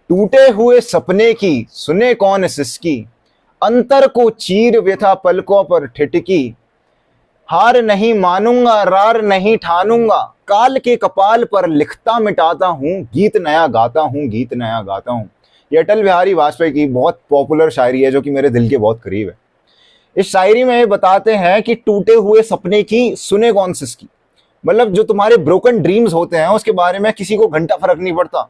टूटे हुए सपने की सुने कौन सिसकी, अंतर को चीर व्यथा पलकों पर ठिठकी। हार नहीं मानूंगा रार नहीं ठानूंगा, काल के कपाल पर लिखता मिटाता हूं, गीत नया गाता हूं, गीत नया गाता हूं। ये अटल बिहारी वाजपेयी की बहुत पॉपुलर शायरी है जो कि मेरे दिल के बहुत करीब है। इस शायरी में ये बताते हैं कि टूटे हुए सपने की सुने कौन सिसकी, मतलब जो तुम्हारे ब्रोकन ड्रीम्स होते हैं उसके बारे में किसी को घंटा फर्क नहीं पड़ता।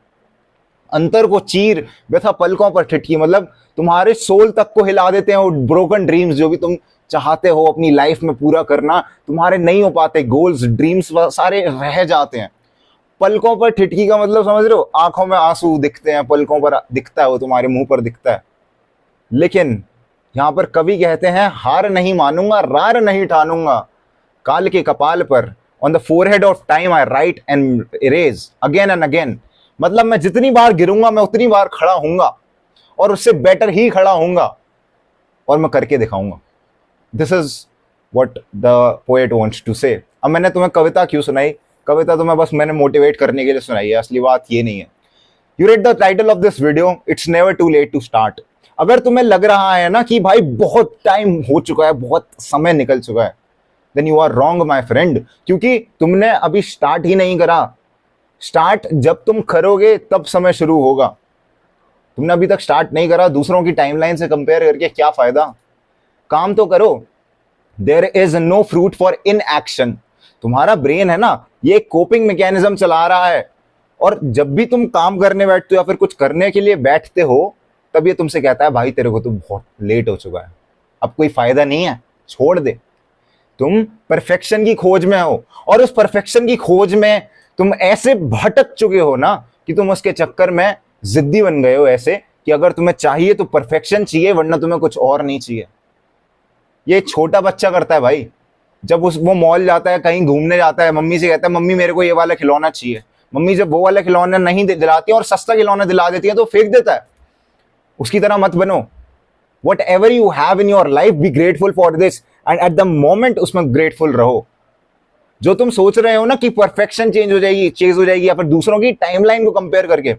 अंतर को चीर व्यथा पलकों पर ठिठकी, मतलब तुम्हारे सोल तक को हिला देते हैं वो ब्रोकन ड्रीम्स जो भी तुम चाहते हो अपनी लाइफ में पूरा करना, तुम्हारे नहीं हो पाते, गोल्स ड्रीम्स सारे रह जाते हैं। पलकों पर ठिठकी का मतलब समझ रहे हो, आंखों में आंसू दिखते हैं, पलकों पर दिखता है, वो तुम्हारे मुंह पर दिखता है। लेकिन यहां पर कवि कहते हैं हार नहीं मानूंगा रार नहीं ठानूंगा, काल के कपाल पर on the forehead of time I right and erase again and again. मतलब मैं जितनी बार गिरूंगा मैं उतनी बार खड़ा होऊंगा और उससे बेटर ही खड़ा होऊंगा और मैं करके दिखाऊंगा। This is what the poet wants to say. अब मैंने तुम्हें कविता क्यों सुनाई, कविता तुम्हें बस मैंने मोटिवेट करने के लिए सुनाई है, असली बात ये नहीं है। You read the title of this video, it's never too late to start. अगर तुम्हें लग रहा है ना कि भाई बहुत टाइम हो चुका है, बहुत समय निकल चुका है, then you are wrong my friend, क्योंकि तुमने अभी स्टार्ट ही नहीं करा। स्टार्ट जब तुम करोगे तब समय शुरू होगा। तुमने अभी तक स्टार्ट नहीं करा, दूसरों की टाइमलाइन से कंपेयर करके क्या फायदा। काम तो करो। There is no fruit for inaction. तुम्हारा ब्रेन है ना, ये कोपिंग मैकेनिज्म चला रहा है, और जब भी तुम काम करने बैठते हो या फिर कुछ करने के लिए बैठते हो तब ये तुमसे कहता है भाई तेरे को तो बहुत लेट हो चुका है, अब कोई फायदा नहीं है, छोड़ दे। तुम परफेक्शन की खोज में हो और उस परफेक्शन की खोज में तुम ऐसे भटक चुके हो ना कि तुम उसके चक्कर में जिद्दी बन गए हो, ऐसे कि अगर तुम्हें चाहिए तो परफेक्शन चाहिए वरना तुम्हें कुछ और नहीं चाहिए। ये छोटा बच्चा करता है भाई, जब वो मॉल जाता है, कहीं घूमने जाता है, मम्मी से कहता है मम्मी मेरे को ये वाला खिलौना चाहिए। मम्मी जब वो वाला खिलौना नहीं दिलाती है और सस्ता खिलौना दिला देती है तो फेंक देता है। उसकी तरह मत बनो। What ever you have in your life be grateful for this and at the moment उसमें ग्रेटफुल रहो। जो तुम सोच रहे हो ना कि परफेक्शन चेंज हो जाएगी या फिर दूसरों की टाइमलाइन को कंपेयर करके,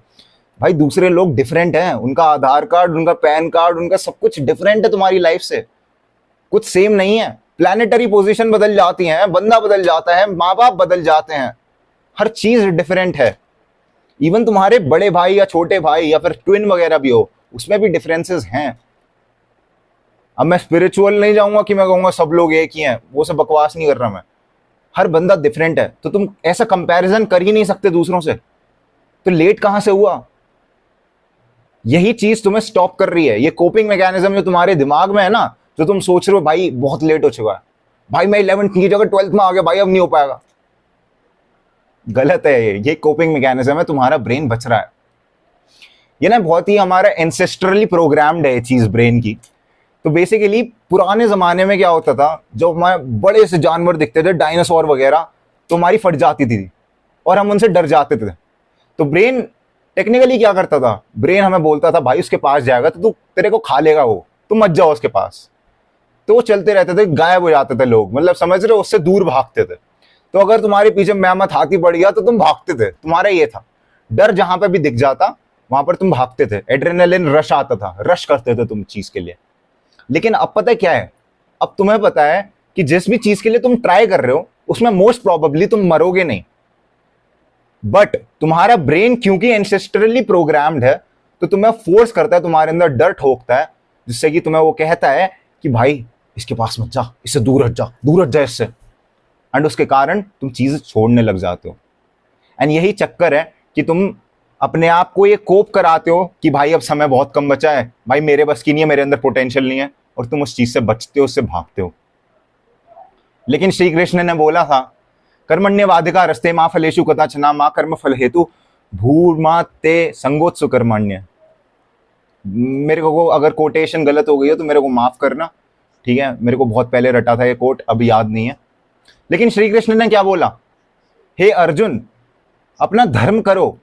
भाई दूसरे लोग डिफरेंट हैं, उनका आधार कार्ड, उनका पैन कार्ड, उनका सब कुछ डिफरेंट है तुम्हारी लाइफ से, कुछ सेम नहीं है। प्लैनेटरी पोजीशन बदल जाती है, बंदा बदल जाता है, माँ बाप बदल जाते हैं, हर चीज डिफरेंट है। इवन तुम्हारे बड़े भाई या छोटे भाई या फिर ट्विन वगैरह भी हो, उसमें भी डिफरेंसेस हैं। अब मैं स्पिरिचुअल नहीं जाऊंगा कि मैं कहूंगा सब लोग एक ही हैं, वो सब बकवास नहीं कर रहा मैं। हर बंदा डिफरेंट है, तो तुम ऐसा कंपैरिजन कर ही नहीं सकते दूसरों से, तो लेट कहां से हुआ। यही चीज तुम्हें स्टॉप कर रही है, ये कोपिंग मैकेनिज्म जो तुम्हारे दिमाग में है ना, जो तुम सोच रहे हो भाई बहुत लेट हो चुका है, भाई मैं 11th की जगह 12th में आ गया, भाई अब नहीं हो पाएगा। गलत है ये कोपिंग मैकेनिज्म है, तुम्हारा ब्रेन बच रहा है। ये ना बहुत ही हमारा एंसेस्ट्रली प्रोग्राम्ड है चीज ब्रेन की। तो बेसिकली पुराने जमाने में क्या होता था, जो हमारे बड़े से जानवर दिखते थे, डायनासोर वगैरह, तो हमारी फट जाती थी और हम उनसे डर जाते थे। तो ब्रेन टेक्निकली क्या करता था, ब्रेन हमें बोलता था भाई उसके पास जाएगा तो तू तेरे को खा लेगा, वो तुम मत जाओ उसके पास। तो वो चलते रहते थे, गायब हो जाते थे लोग, मतलब समझ रहे हो, उससे दूर भागते थे। तो अगर तुम्हारे पीछे मैमथ हाथी पड़ गया तो तुम भागते थे, तुम्हारा ये था। डर जहां पे भी दिख जाता वहां पर तुम भागते थे, एड्रेनालिन रश आता था, रश करते थे तुम चीज के लिए। लेकिन अब पता है क्या है, अब तुम्हें पता है कि जिस भी चीज के लिए तुम ट्राई कर रहे हो उसमें मोस्ट प्रोबेबली तुम मरोगे नहीं, बट तुम्हारा ब्रेन क्योंकि एंसेस्ट्रली प्रोग्राम्ड है तो तुम्हें फोर्स करता है, तुम्हारे अंदर डर ठोकता है, जिससे कि तुम्हें वो कहता है कि भाई इसके पास मत जा, इससे दूर हट जा, दूर हट जा इससे। एंड उसके कारण तुम चीज छोड़ने लग जाते हो। एंड यही चक्कर है कि तुम अपने आप को ये कोप कराते हो कि भाई अब समय बहुत कम बचा है, भाई मेरे बस की नहीं है, मेरे अंदर पोटेंशियल नहीं है, और तुम उस चीज से बचते हो, उससे भागते हो। लेकिन श्री कृष्ण ने बोला था कर्मण्यवाधिका रस्ते माँ फलेषु कदाचन माँ कर्म फल हेतु भूर्मा ते संगोत्सु कर्मण्य। मेरे को अगर कोटेशन गलत हो गई हो तो मेरे को माफ करना, ठीक है, मेरे को बहुत पहले रटा था ये कोट, अब याद नहीं है। लेकिन श्री कृष्ण ने क्या बोला, हे अर्जुन अपना धर्म करो,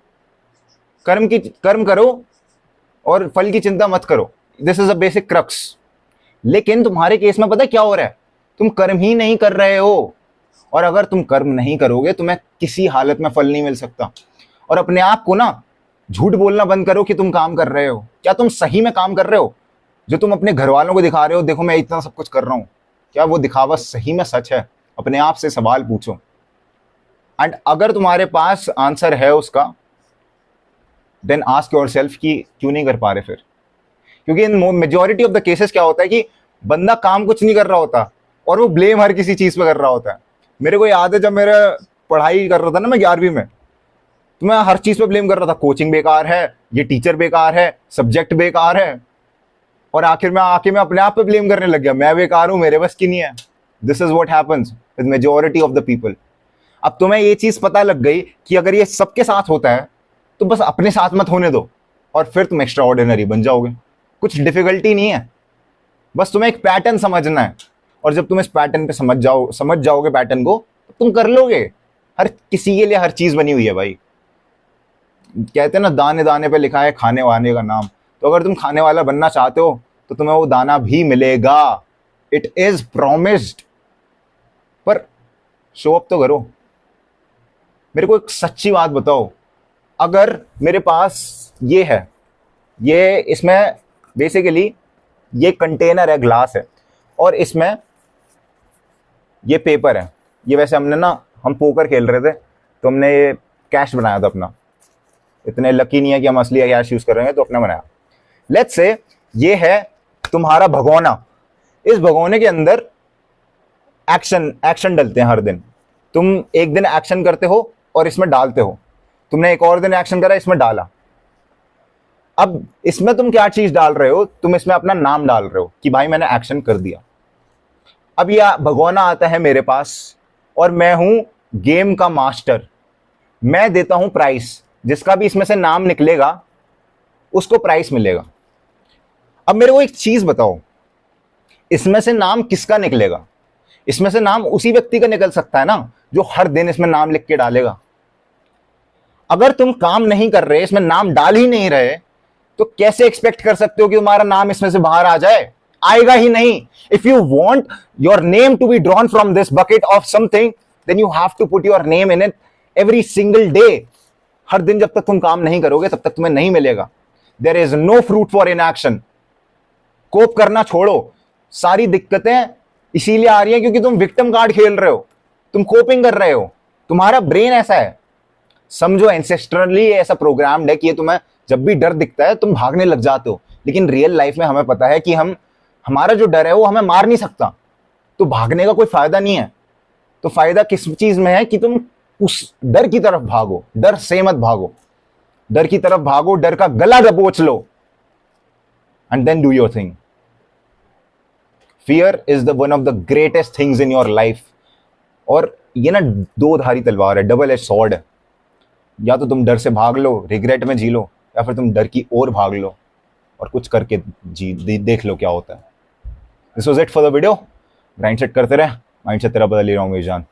कर्म करो और फल की चिंता मत करो, this is a basic crux. लेकिन तुम्हारे केस में पता है क्या हो रहा है, तुम कर्म ही नहीं कर रहे हो, और अगर तुम कर्म नहीं करोगे तुम्हें किसी हालत में फल नहीं मिल सकता। और अपने आप को ना झूठ बोलना बंद करो कि तुम काम कर रहे हो। क्या तुम सही में काम कर रहे हो? जो तुम अपने घर वालों को दिखा रहे हो, देखो मैं इतना सब कुछ कर रहा हूं, क्या वो दिखावा सही में सच है? अपने आप से सवाल पूछो। एंड अगर तुम्हारे पास आंसर है उसका, देन आस्क योरसेल्फ कि क्यों नहीं कर पा रहे फिर। क्योंकि इन मेजॉरिटी ऑफ द केसेस क्या होता है कि बंदा काम कुछ नहीं कर रहा होता और वो ब्लेम हर किसी चीज पे कर रहा होता है। मेरे को याद है जब मेरा पढ़ाई कर रहा था ना मैं 11वीं में, तो मैं हर चीज पे ब्लेम कर रहा था। कोचिंग बेकार है, ये टीचर बेकार है, सब्जेक्ट बेकार है, और आखिर में आके मैं अपने आप पे ब्लेम करने लग गया, मैं बेकार हूं, मेरे बस की नहीं है। This is what happens with majority of the people. अब तुम्हें ये चीज पता लग गई कि अगर ये सबके साथ होता है तो बस अपने साथ मत होने दो, और फिर तुम एक्स्ट्रा ऑर्डिनरी बन जाओगे। कुछ डिफिकल्टी नहीं है, बस तुम्हें एक पैटर्न समझना है, और जब तुम इस पैटर्न पे समझ जाओगे पैटर्न को, तो तुम कर लोगे। हर किसी के लिए हर चीज बनी हुई है भाई। कहते हैं ना, दाने दाने पे लिखा है खाने वाने का नाम। तो अगर तुम खाने वाला बनना चाहते हो तो तुम्हें वो दाना भी मिलेगा, इट इज प्रॉमिस्ड। पर शो अप तो करो। मेरे को एक सच्ची बात बताओ, अगर मेरे पास ये है, ये इसमें बेसिकली ये कंटेनर है, ग्लास है, और इसमें ये पेपर है। ये वैसे हम पोकर खेल रहे थे तो हमने ये कैश बनाया था अपना। इतने लकी नहीं है कि हम असली कैश यूज कर रहे हैं, तो अपना बनाया। लेट्स से ये है तुम्हारा भगोना। इस भगोने के अंदर एक्शन डलते हैं हर दिन। तुम एक दिन एक्शन करते हो और इसमें डालते हो, तुमने एक और दिन एक्शन करा, इसमें डाला। अब इसमें तुम क्या चीज डाल रहे हो? तुम इसमें अपना नाम डाल रहे हो कि भाई मैंने एक्शन कर दिया। अब यह भगोना आता है मेरे पास और मैं हूं गेम का मास्टर। मैं देता हूं प्राइस, जिसका भी इसमें से नाम निकलेगा उसको प्राइस मिलेगा। अब मेरे को एक चीज बताओ, इसमें से नाम किसका निकलेगा? इसमें से नाम उसी व्यक्ति का निकल सकता है ना, जो हर दिन इसमें नाम लिख के डालेगा। अगर तुम काम नहीं कर रहे, इसमें नाम डाल ही नहीं रहे, तो कैसे एक्सपेक्ट कर सकते हो कि तुम्हारा नाम इसमें से बाहर आ जाए? आएगा ही नहीं। If you want your name to be drawn from this bucket of something, then you have to put your name in it every single day. हर दिन जब तक तुम काम नहीं करोगे तब तक तुम्हें नहीं मिलेगा। There is no fruit for inaction. Cope करना छोड़ो। सारी दिक्कतें इसीलिए आ रही हैं क्योंकि तुम विक्टिम कार्ड खेल रहे हो, तुम कोपिंग कर रहे हो। तुम्हारा ब्रेन ऐसा है, समझो एंसेस्ट्रली ऐसा प्रोग्राम्ड है कि ये तुम्हें जब भी डर दिखता है तुम भागने लग जाते हो। लेकिन रियल लाइफ में हमें पता है कि हमारा जो डर है वो हमें मार नहीं सकता, तो भागने का कोई फायदा नहीं है। तो फायदा किस चीज में है कि तुम उस डर की तरफ भागो, डर से मत भागो। डर की तरफ भागो, डर का गला दबोच लो, and then do your thing. Fear is the one of the greatest things in your life. और ये ना दो धारी तलवार है, डबल एज सॉर्ड है। या तो तुम डर से भाग लो, रिग्रेट में जी लो, या फिर तुम डर की ओर भाग लो और कुछ करके देख लो क्या होता है। This was it for the video. Grind set करते रहे, माइंड सेट तेरा बदल ही रहा हूँ मेरी जान।